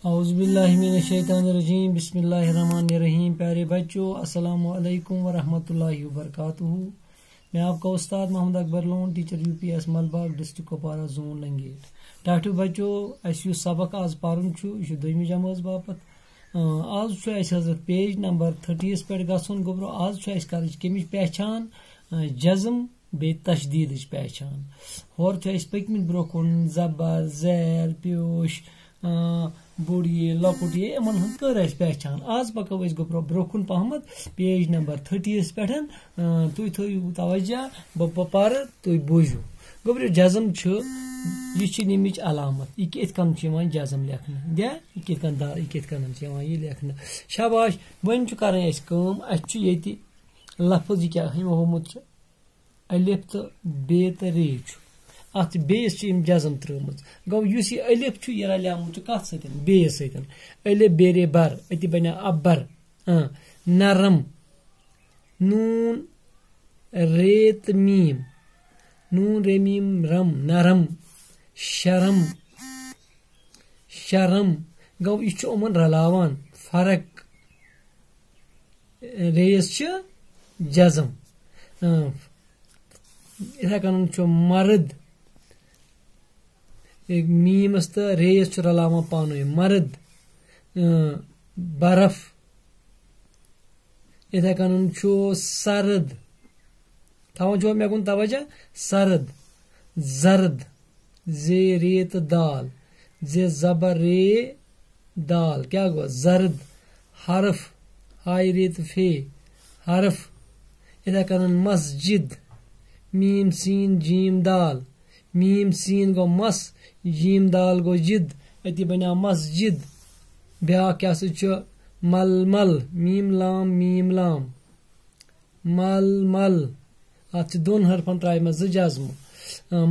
औज़ुबिल्लाहिमिनश्शैतानिर्रजीम बिस्मिल्लाहिर्रहमानिर्रहीम। प्यारे बच्चों, अस्सलामु अलैकुम व रहमतुल्लाहि व बरकातुहू। मैं आपका उस्ताद Mohammad Akbar Lone, teacher UPS Malbagh, district Kupwara, zone Langate. टाटू बच्चों, अस सबक आज पारुन यह दोमी जमात बापत आज हजरत पेज नंबर 30 पे गुन गोब्रो। आज कर कमिच पहचान जज्म बे तशदीद पहचान। होर पकमित ब्रो कुन जबर जैर प्योश बोड़ ये लकुट ये इन कर पहचान। आज पको गोब्रो ब्रोकुन पहमत पेज नंबर 30 पे तुम थो तवज्जा बह पर तुम बोजू। गोब्रो जज्म यह नमिच अलामत यह कन जज्म लेखन दे यह लेखन। शाबाश वन कर ये लफ्ज क्या होमुत अलिफ तो बे तो रे अत बेस जज्म त्रम गो यह अलिफ यह रलियामुत कत सत बेस सत अलिफ बेरे बर अति बना अबर नरम नून रेत मीम नून रे मीम रम नरम शरम शरम गो यह उमन रलावान फरक रेस जज्म इथे कन मर्द मीमस तो रेस रलावान पान मर्द बर्फ इथे कन सरद थवान मे गुन तवज्जा सरद जर्द जे रेत दाल जे जबर रे दाल क्या गो जर्द हरफ हाय रेत फे हरफ इथे कन मस्जिद मीम सीन जीम दाल मीम सीन गो मस जीम दाल गो जिद अति बना मस्जिद। ब्या क्या मल मल मीम लाम मल मल अत दोन हरफन त्राय मे जज्म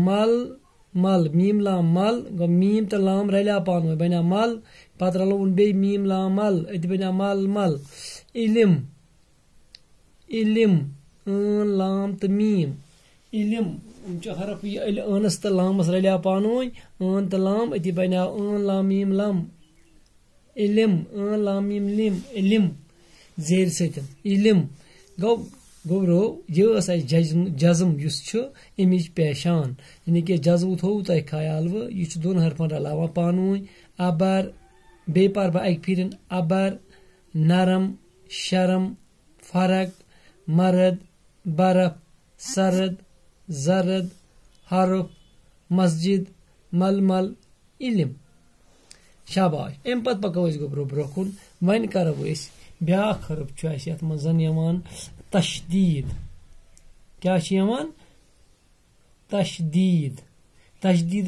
मल मल मीम लाम मल गो मीम तो लाम रलिया पान बना मल पत रलोन बे मीम लाम मल अति बना मल मल। इलिम इलिम लाम तो मीम इलिम हरफ अनस तो लामस रलिया पान तो लाम अति बना लाम मीम लम इलिम लाम मीम लिम इलिम जेर सतन इलिम गो गोब्रो यह जज्म अमिच पहचान यानी कि जज्म थो तुम ख्याल वो यह दोन हरफन रलावा पान अबर बे पर बह अक फिर अबर नरम शरम फरक मर्द बर्फ सरद जरद हरफ मस्जिद मलमल इलिम। शाबाश अम पत पको गोब्रो ब्रोकुन वन करो ब्या हरफ मन तशदीद क्या तशदीद तशदीद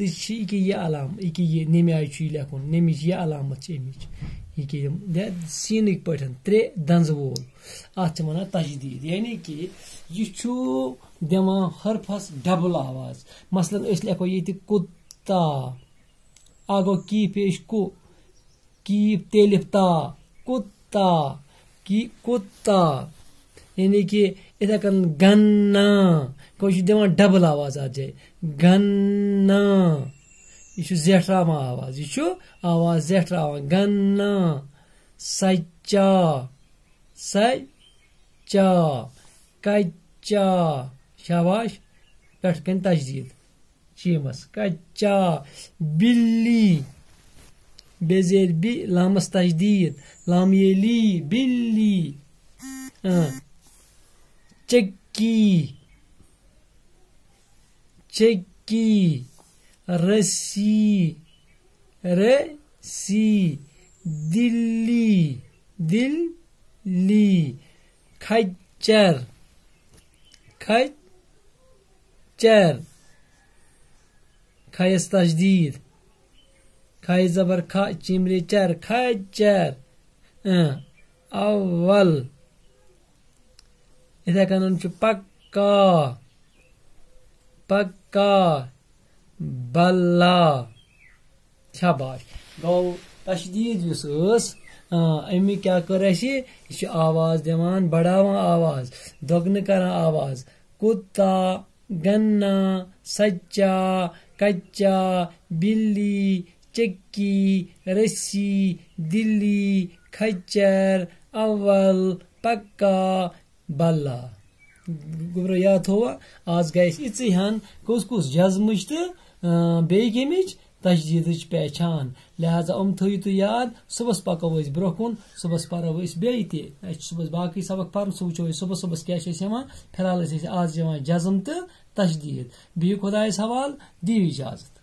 ये अलाम ये नमी आय लेखन नमिच यह अलामत अमिच यह सीन पे त्रे दंज वोल अत वन तशदीद यानी कि यह दिवान हरफस डबल आवाज। मसलन लेखो ये कुत्ता आगो की पेश कु की तेलिफ ता कुत्ता की कुत्ता यानी कि इथे कन गन्ना को दिवान डबल आवाज आ जाए गन्ना यह जेठरावान आवाज यह आवाज जेठरावान गन्ना सच्चा सच्चा कच्चा। शाबाश पे कन तशदीद शीमस कच्चा बिल्ली बेजेर बि लामस तशदीद लाम ये ली बिल्ली चक्की चक्की रस्सी रस्सी दिल्ली दिल्ली खच्चर खच्चर खयस तशदीद खय जबर ख चिमरे चर खच्चर अव्वल इथे कन पक्का पक्का बल्ला। शाबाश गो तशदीद अमि क्या कर आवाज दिवान बढ़ावान आवाज दोगन कर आवाज कुत्ता गन्ना सच्चा कच्चा बिल्ली चक्की, रस्सी, दिल्ली, खच्चर, अव्वल, पक्का, बल्ला। गुब्रो याद थोवा आज गए इत्सी हन कुस कुस जज्मच तो बेई कमिच तशदीद पहचान। लिहाजा थो तो याद सुबह पको ब्रो कुन सुबह परो बे सुबह बाकी सबक पर सह वो सुबह क्या फिलहाल आज जज्म तो तशदीद। बिहु खुदायस हवाल, दियो इजाजत।